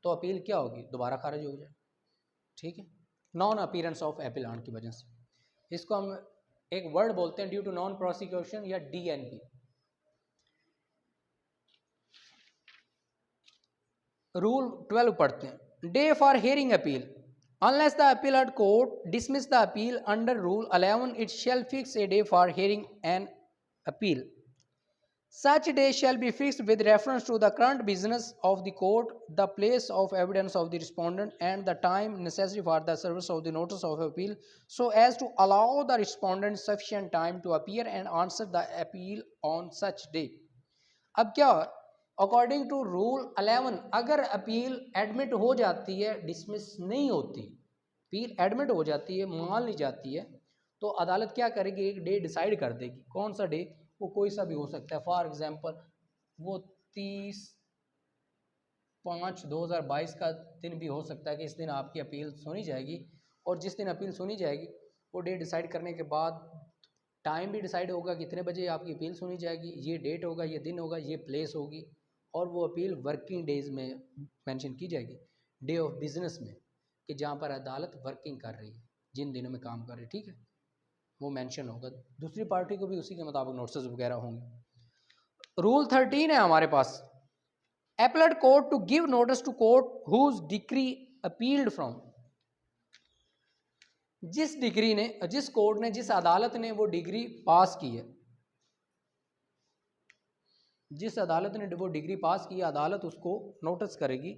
तो अपील क्या होगी, दोबारा खारिज हो जाए, ठीक है, नॉन अपीयरेंस ऑफ एपिलांट की वजह से। इसको हम एक वर्ड बोलते हैं ड्यू टू नॉन प्रोसिक्यूशन या DNP। रूल 12 पढ़ते हैं, day for hearing appeal, unless the appellate court dismiss the appeal under rule 11, it shall fix a day for hearing an appeal. Such day shall be fixed with reference to the current business of the court, the place of evidence of the respondent, and the time necessary for the service of the notice of appeal, so as to allow the respondent sufficient time to appear and answer the appeal on such day. अब क्या, according to rule 11, अगर appeal admit हो जाती है, dismiss नहीं होती, appeal admit हो जाती है, मान ली जाती है, तो अदालत क्या करेगी, एक डे डिसाइड कर देगी। कौन सा डे? वो कोई सा भी हो सकता है। फॉर एग्जांपल वो 30/5/2022 का दिन भी हो सकता है कि इस दिन आपकी अपील सुनी जाएगी, और जिस दिन अपील सुनी जाएगी वो डे डिसाइड करने के बाद टाइम भी डिसाइड होगा कितने बजे आपकी अपील सुनी जाएगी, ये डेट होगा, ये दिन होगा, ये प्लेस होगी, और वो अपील वर्किंग डेज में मेंशन की जाएगी, डे ऑफ बिजनेस में, कि जहाँ पर अदालत वर्किंग कर रही है, जिन दिनों में काम कर रही है, ठीक है, वो मेंशन होगा। दूसरी पार्टी को भी उसी के मुताबिक नोटिस वगैरह होंगे। रूल 13 है हमारे पास, appellate court to give notice to court whose decree appealed from. जिस डिग्री ने, जिस कोर्ट ने, जिस अदालत ने वो डिग्री पास की है, जिस अदालत ने वो डिग्री पास की है, अदालत उसको नोटिस करेगी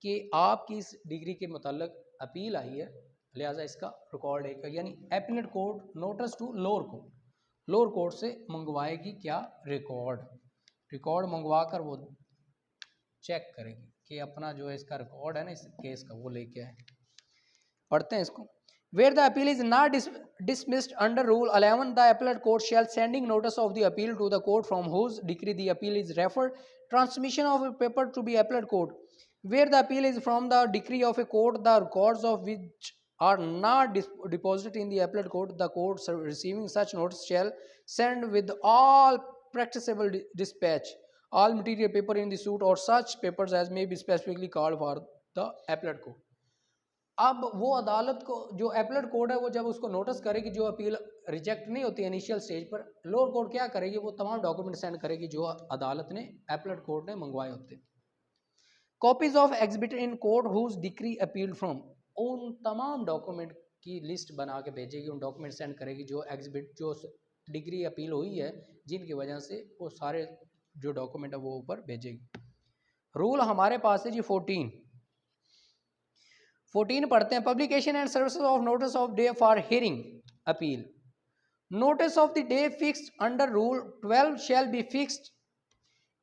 कि आपकी इस डिग्री के मुताल्लिक अपील आई है, लिहाजा इसका रिकॉर्ड एक, यानी appellate court notice to lower court, lower court से मंगवाएगी क्या, रिकॉर्ड मंगवा कर वो चेक करेगी कि अपना जो है इसका रिकॉर्ड है ना इस केस का, वो लेके आए। पढ़ते हैं इसको। Where the appeal is not dismissed under Rule 11, the appellate court shall sending notice of the appeal to the court from whose decree the appeal is referred, transmission of a paper to be appellate court. Where the appeal is from the decree of a court, the records of which are not deposited in the appellate court, the court receiving such notice shall send with all practicable dispatch all material paper in the suit or such papers as may be specifically called for the appellate court. अब वो अदालत को, जो appellate court है, वो जब उसको notice करेगी, जो अपील रिजेक्ट नहीं होती इनिशियल स्टेज पर, लोअर कोर्ट क्या करेगी, वो तमाम डॉक्यूमेंट सेंड करेगी जो अदालत ने, एपलेट कोर्ट ने मंगवाए होते हैं। Copies of exhibit in court whose decree appealed from, उन तमाम डॉक्यूमेंट की लिस्ट बना के भेजेगी, उन डॉक्यूमेंट सेंड करेगी जो एग्जिबिट, जो डिग्री अपील हुई है, जिनकी वजह से वो सारे जो डॉक्यूमेंट है वो ऊपर भेजेगी। रूल हमारे पास है जी 14 पढ़ते हैं। Publication and services of notice of day for hearing appeal. Notice of the day fixed under rule 12 shall be fixed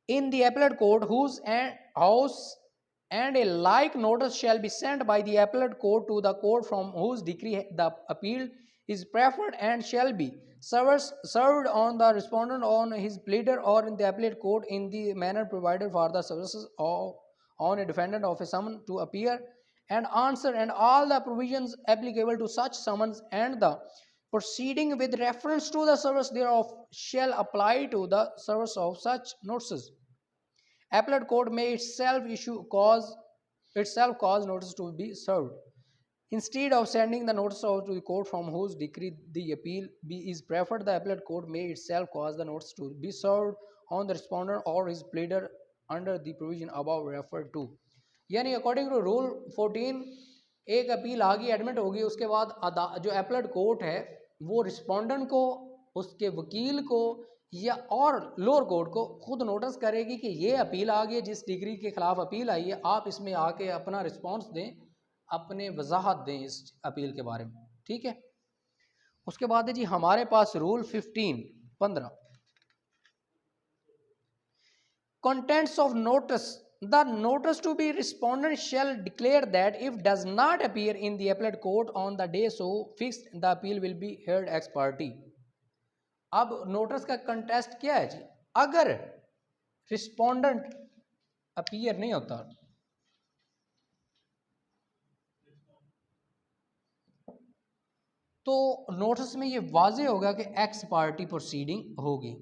in the appellate court whose house and a like notice shall be sent by the appellate court to the court from whose decree the appeal is preferred and shall be served on the respondent on his pleader or in the appellate court in the manner provided for the services of on a defendant of a summons to appear and answer, and all the provisions applicable to such summons and the proceeding with reference to the service thereof shall apply to the service of such notices. Appellate court may itself cause notice to be served. Instead of sending the notice to the court from whose decree the appeal is preferred, the appellate court may itself cause the notice to be served on the respondent or his pleader under the provision above referred to. यानी according to rule 14 एक appeal आ गई, admit होगी, उसके बाद जो appellate court है वो respondent को, उसके वकील को या और लोअर कोर्ट को खुद नोटिस करेगी कि ये अपील आ गई, जिस डिग्री के खिलाफ अपील आई है, आप इसमें आके अपना रिस्पांस दें, अपने वजाहत दें इस अपील के बारे में, ठीक है। उसके बाद है जी हमारे पास rule 15 contents of notice. The notice to be respondent shall declare that if does not appear in the appellate court on the day so fixed, the appeal will be heard ex parte. अब notice का contest क्या है जी, अगर respondent appear नहीं होता तो notice में ये वाजे होगा कि एक्स पार्टी प्रोसीडिंग होगी,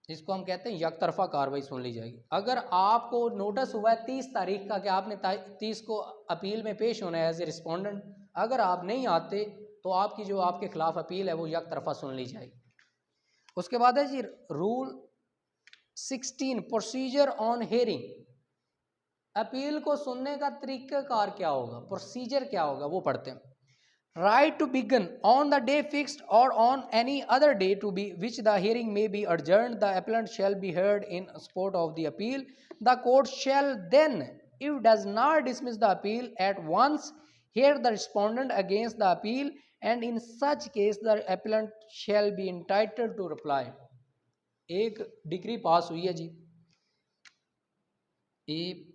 इसको हम कहते हैं एक तरफा कार्रवाई सुन ली जाएगी। अगर आपको नोटिस हुआ है 30 तारीख का कि आपने 30 को अपील में पेश होना है एज ए रिस्पोंडेंट, अगर आप नहीं आते तो आपकी जो आपके खिलाफ अपील है वो एक तरफा सुन ली जाएगी। उसके बाद है जी rule 16 procedure on hearing. Appeal को सुनने का तरीक़ाकार क्या होगा, प्रोसीजर क्या होगा, वो पढ़ते हैं। Right to begin on the day fixed or on any other day to be which the hearing may be adjourned, the appellant shall be heard in support of the appeal. The court shall then, if does not dismiss the appeal at once, hear the respondent against the appeal, and in such case the appellant shall be entitled to reply. एक degree पास हुई है जी, A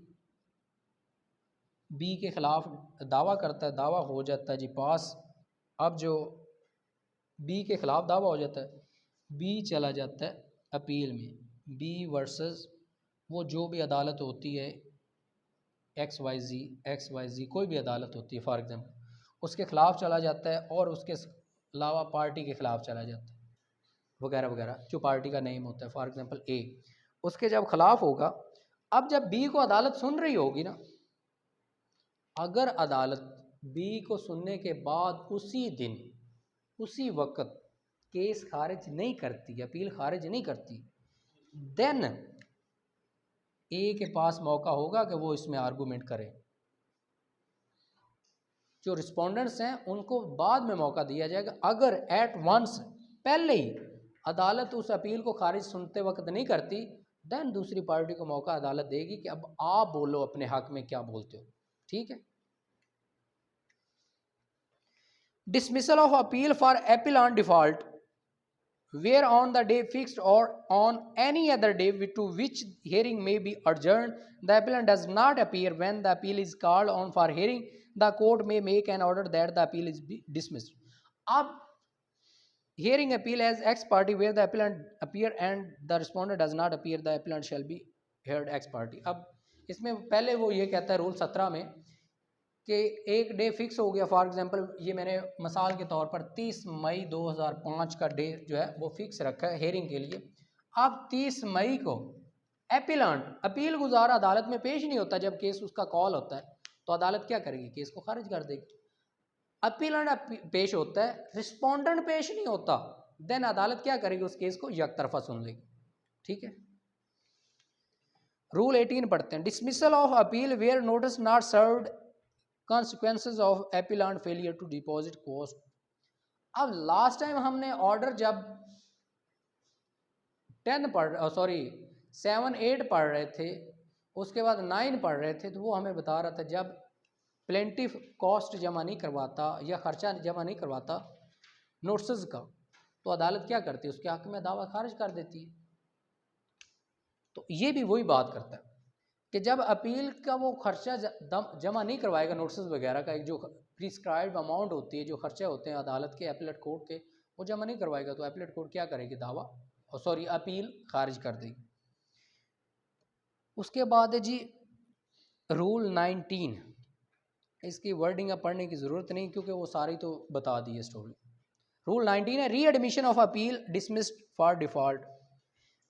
B के खिलाफ दावा करता है, दावा हो जाता है जी पास। अब जो बी के खिलाफ दावा हो जाता है, बी चला जाता है अपील में, बी वर्सेस वो जो भी अदालत होती है एक्स वाई जी कोई भी अदालत होती है फॉर एग्जांपल, उसके ख़िलाफ़ चला जाता है और उसके अलावा पार्टी के ख़िलाफ़ चला जाता है वगैरह वगैरह, जो पार्टी का नेम होता है फॉर एग्जांपल ए, उसके जब ख़िलाफ़ होगा। अब जब बी को अदालत सुन रही होगी ना, अगर अदालत बी को सुनने के बाद उसी दिन उसी वक्त केस खारिज नहीं करती, अपील खारिज नहीं करती, देन ए के पास मौका होगा कि वो इसमें आर्गूमेंट करे। जो रिस्पोंडेंट्स हैं उनको बाद में मौका दिया जाएगा। अगर एट वंस पहले ही अदालत उस अपील को खारिज सुनते वक्त नहीं करती, देन दूसरी पार्टी को मौका अदालत देगी कि अब आप बोलो अपने हक में क्या बोलते हो। ठीक है। Dismissal of appeal for appeal on default where on the day fixed or on any other day to which hearing may be adjourned, the appellant does not appear when the appeal is called on for hearing, the court may make an order that the appeal is dismissed. अब hearing appeal as ex parte where the appellant appear and the respondent does not appear, the appellant shall be heard ex parte. अब इसमें पहले वो ये कहता है rule 17 में कि एक डे फिक्स हो गया, फॉर एग्जांपल ये मैंने मिसाल के तौर पर 30 मई 2005 का डे जो है वो फिक्स रखा है हेयरिंग के लिए। अब 30 मई को एपिलेंट अपील गुजार अदालत में पेश नहीं होता, जब केस उसका कॉल होता है तो अदालत क्या करेगी, केस को खारिज कर देगी। अपीलेंट पेश होता है, रिस्पोंडेंट पेश नहीं होता, देन अदालत क्या करेगी, उस केस को एक तरफा सुन लेगी। ठीक है। रूल 18 पढ़ते हैं। Dismissal of appeal where notice not served, consequences of appellant failure to deposit cost। अब लास्ट टाइम हमने ऑर्डर जब 7 8 पढ़ रहे थे, उसके बाद 9 पढ़ रहे थे, तो वो हमें बता रहा था जब प्लेंटिफ कॉस्ट जमा नहीं करवाता या खर्चा जमा नहीं करवाता नोटिस का, तो अदालत क्या करती है, उसके हक में दावा खारिज कर देती है। तो ये भी वही बात करता है कि जब अपील का वो खर्चा जमा नहीं करवाएगा, नोटिस वगैरह का एक जो प्रिस्क्राइब्ड अमाउंट होती है, जो खर्चे होते हैं अदालत के एपलेट कोर्ट के, वो जमा नहीं करवाएगा, तो एपलेट कोर्ट क्या करेगी, दावा अपील खारिज कर देगी। उसके बाद है जी रूल 19, इसकी वर्डिंग अब पढ़ने की ज़रूरत नहीं क्योंकि वो सारी तो बता दी है स्टोरी। रूल 19 है readmission of appeal dismissed for default.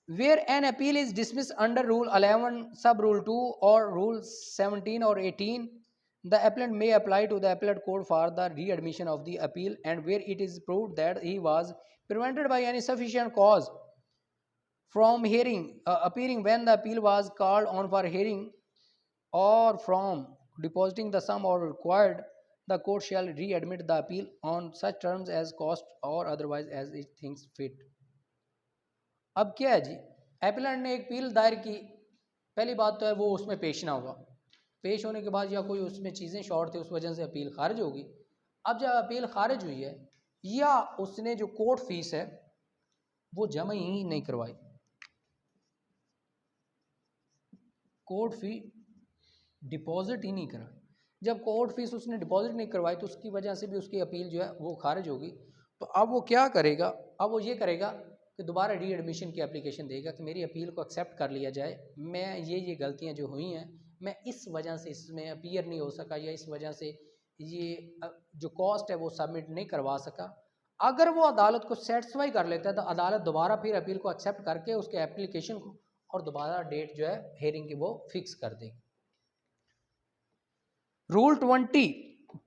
Where an appeal is dismissed under Rule 11, Sub Rule 2 or Rule 17 or 18, the appellant may apply to the appellate court for the readmission of the appeal, and where it is proved that he was prevented by any sufficient cause from appearing when the appeal was called on for hearing, or from depositing the sum or required, the court shall readmit the appeal on such terms as cost or otherwise as it thinks fit। अब क्या है जी, appellant ने एक appeal दायर की, पहली बात तो है वो उसमें पेश ना हुआ, पेश होने के बाद या कोई उसमें चीज़ें शॉर्ट थे उस वजह से अपील खारिज होगी। अब जब अपील खारिज हुई है या उसने जो कोर्ट फीस है वो जमा ही नहीं करवाई, कोर्ट फी डिपॉजिट ही नहीं करा, जब कोर्ट फीस उसने डिपॉजिट नहीं करवाई तो उसकी वजह से भी उसकी अपील जो है वो खारिज होगी। तो अब वो क्या करेगा, अब वो ये करेगा कि दोबारा रीएडमिशन की एप्लीकेशन देगा कि मेरी अपील को एक्सेप्ट कर लिया जाए, मैं ये गलतियां जो हुई हैं मैं इस वजह से इसमें अपीयर नहीं हो सका या इस वजह से ये जो कॉस्ट है वो सबमिट नहीं करवा सका। अगर वो अदालत को सेटिस्फाई कर लेता है तो अदालत दोबारा फिर अपील को एक्सेप्ट करके उसके एप्लीकेशन को और दोबारा डेट जो है हेयरिंग की वो फिक्स कर देगी। Rule 20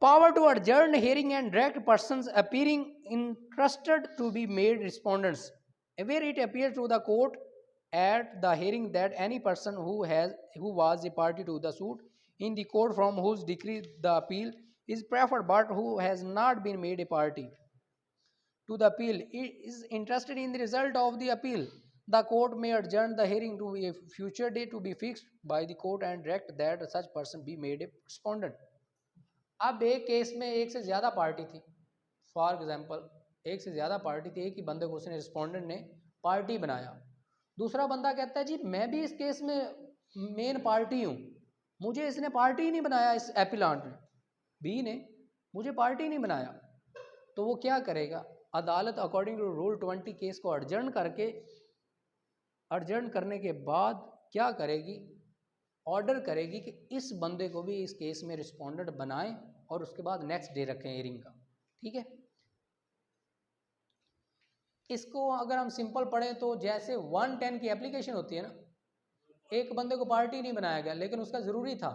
power to adjourn hearing and direct persons appearing interested to be made respondents, where it appears to the court at the hearing that any person who was a party to the suit in the court from whose decree the appeal is preferred but who has not been made a party to the appeal is interested in the result of the appeal, the court may adjourn the hearing to a future day to be fixed by the court and direct that such person be made a respondent. अब एक case में एक से ज़्यादा party थी, for example एक से ज़्यादा पार्टी थी, एक ही बंदे को उसने रिस्पोंडेंट ने पार्टी बनाया, दूसरा बंदा कहता है जी मैं भी इस केस में मेन पार्टी हूँ, मुझे इसने पार्टी ही नहीं बनाया, इस एपिलांट ने बी ने मुझे पार्टी नहीं बनाया, तो वो क्या करेगा, अदालत अकॉर्डिंग टू रूल 20 केस को अर्जन करने के बाद क्या करेगी, ऑर्डर करेगी कि इस बंदे को भी इस केस में रिस्पोंडेंट बनाएं और उसके बाद नेक्स्ट डे रखें हियरिंग का। ठीक है, इसको अगर हम सिंपल पढ़ें तो जैसे 110 की एप्लीकेशन होती है ना, एक बंदे को पार्टी नहीं बनाया गया लेकिन उसका ज़रूरी था,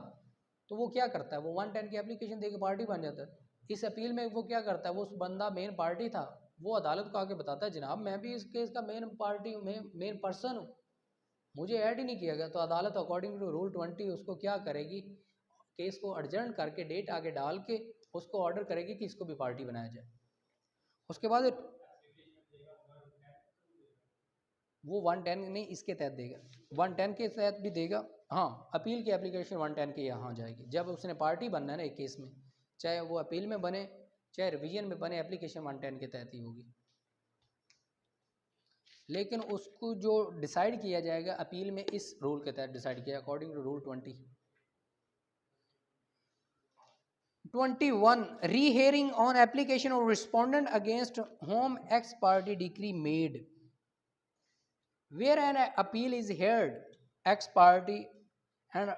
तो वो क्या करता है, वो 110 की एप्लीकेशन देके पार्टी बन जाता है। इस अपील में वो क्या करता है, वो उस बंदा मेन पार्टी था, वो अदालत को आके बताता है जनाब मैं भी इस केस का मेन पार्टी हूँ, मेन पर्सन हूँ, मुझे ऐड ही नहीं किया गया, तो अदालत अकॉर्डिंग टू रूल 20 उसको क्या करेगी, केस को अर्जेंट करके डेट आगे डाल के उसको ऑर्डर करेगी कि इसको भी पार्टी बनाया जाए। उसके बाद वो 110 नहीं इसके तहत देगा, 110 के तहत भी देगा, हाँ अपील की एप्लीकेशन 110 के यहाँ जाएगी, जब उसने पार्टी बनना है ना एक केस में, चाहे वो अपील में बने चाहे रिवीजन में बने, एप्लीकेशन 110 के तहत ही होगी। लेकिन उसको जो डिसाइड किया जाएगा अपील में इस रूल के तहत डिसाइड किया according to rule 20। 21 rehearing on application of respondent against whom ex parte decree made where an appeal is heard ex parte and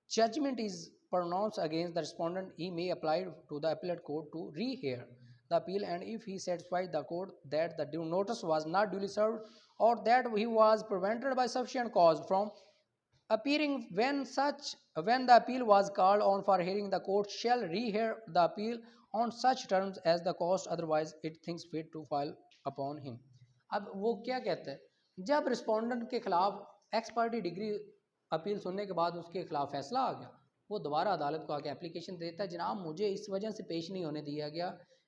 judgment is pronounced against the respondent, he may apply to the appellate court to rehear the appeal, and if he satisfies the court that the due notice was not duly served or that he was prevented by sufficient cause from appearing when the appeal was called on for hearing, the court shall rehear the appeal on such terms as the cost otherwise it thinks fit to file upon him। अब वो क्या कहता है, जब respondent के खिलाफ x party degree appeal सुनने के बाद उसके खिलाफ फैसला आ गया, वो दोबारा अदालत को आके एप्लीकेशन देता है, जनाब मुझे इस वजह से पेश नहीं होने दिया गया,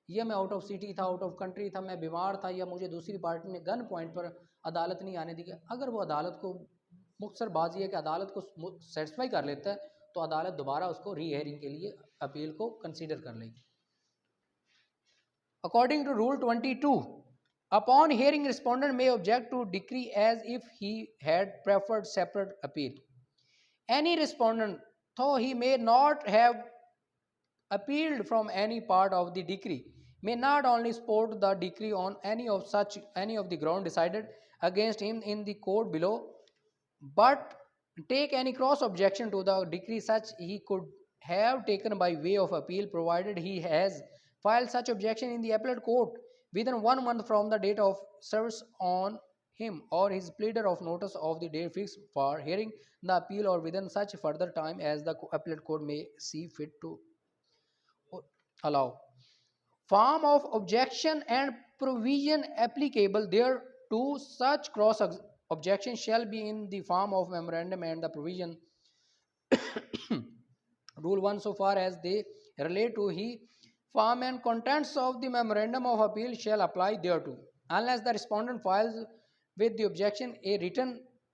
या मैं आउट ऑफ सिटी था, आउट ऑफ कंट्री था, मैं बीमार था, या मुझे दूसरी पार्टी ने गन पॉइंट पर अदालत नहीं आने दिया। अगर वो अदालत को मुख्तसर बात यह है कि अदालत को सेटिस्फाई कर लेता है तो अदालत दोबारा उसको रीहियरिंग के लिए अपील को कंसीडर कर लेगी। According to rule 22 upon hearing respondent may object to decree as if he had preferred separate appeal. Any respondent, though he may not have appealed from any part of the decree, may not only support the decree on any of the ground decided against him in the court below, but take any cross objection to the decree such he could have taken by way of appeal, provided he has filed such objection in the appellate court within 1 month from the date of service on him or his pleader of notice of the date fixed for hearing the appeal, or within such further time as the appellate court may see fit to allow. Form of objection and provision applicable thereto, such cross objection shall be in the form of memorandum and the provision rule 1 so far as they relate to he form and contents of the memorandum of appeal shall apply thereto, unless the respondent files with the objection a written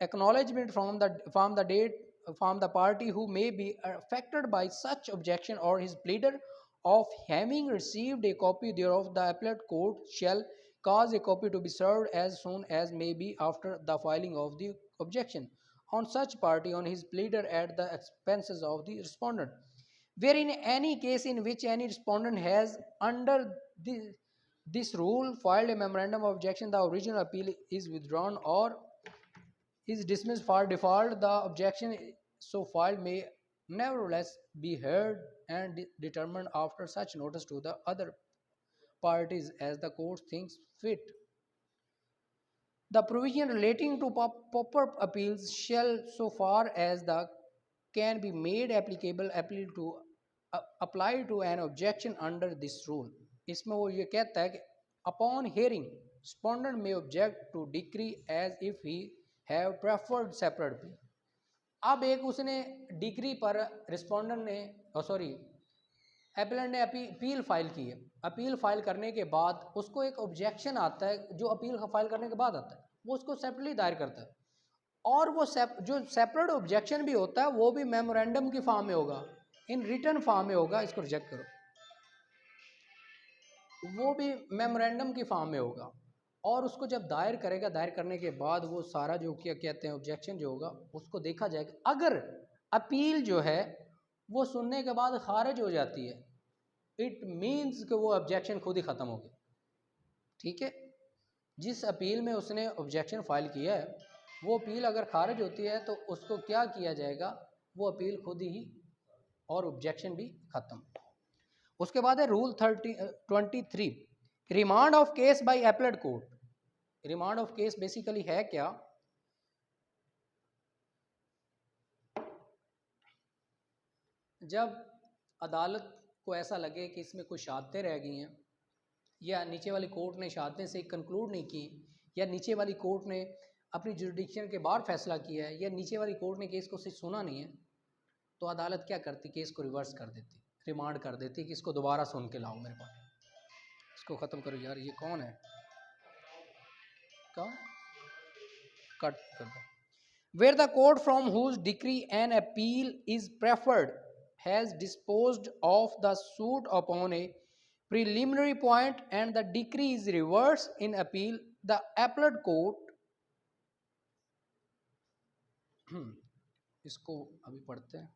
acknowledgement from the party who may be affected by such objection, or his pleader of having received a copy thereof. The appellate court shall cause a copy to be served as soon as may be after the filing of the objection on such party on his pleader at the expenses of the respondent. Where in any case in which any respondent has under this rule filed a memorandum of objection, the original appeal is withdrawn or is dismissed for default, the objection so filed may nevertheless be heard and determined after such notice to the other parties as the court thinks fit. The provision relating to proper appeals shall, so far as the can be made applicable, apply to an objection under this rule. इसमें वो ये कहता है कि upon hearing, respondent may object to decree as if he have preferred separate appeal. अब एक उसने degree पर रिस्पोंडेंट ने एपेलेंट ने अपील फाइल की है, अपील फाइल करने के बाद उसको एक ऑब्जेक्शन आता है जो अपील फाइल करने के बाद आता है, वो उसको सेपरेटली दायर करता है, और वो जो सेपरेट ऑब्जेक्शन भी होता है वो भी मेमोरेंडम की फॉर्म में होगा, इन रिटर्न फॉर्म में होगा, इसको रिजेक्ट करो, वो भी मेमोरेंडम की फॉर्म में होगा, और उसको जब दायर करेगा, दायर करने के बाद वो सारा जो क्या कहते हैं ऑब्जेक्शन जो होगा उसको देखा जाएगा। अगर अपील जो है वो सुनने के बाद खारिज हो जाती है, इट मीन्स कि वो ऑब्जेक्शन खुद ही ख़त्म हो गया। ठीक है, जिस अपील में उसने ऑब्जेक्शन फाइल किया है वो अपील अगर खारिज होती है तो उसको क्या किया जाएगा, वो अपील खुद ही और ऑब्जेक्शन भी ख़त्म। उसके बाद है rule 23, remand of case by appellate court. Remand of case basically है क्या, जब अदालत को ऐसा लगे कि इसमें कुछ शहादतें रह गई हैं, या नीचे वाली कोर्ट ने शहादतें से कंक्लूड नहीं की, या नीचे वाली कोर्ट ने अपनी जुरिडिक्शन के बाहर फैसला किया है, या नीचे वाली कोर्ट ने केस को सिर्फ सुना नहीं है, तो अदालत क्या करती, केस को रिवर्स कर देती, रिमांड कर देती कि इसको दोबारा सुन के लाओ मेरे पास, इसको ख़त्म करो। यार ये कौन है, कौन, कट कर दो। Where the court from whose decree an appeal is preferred has disposed of the suit upon a preliminary point and the decree is reversed in appeal, the appellate court इसको अभी पढ़ते हैं।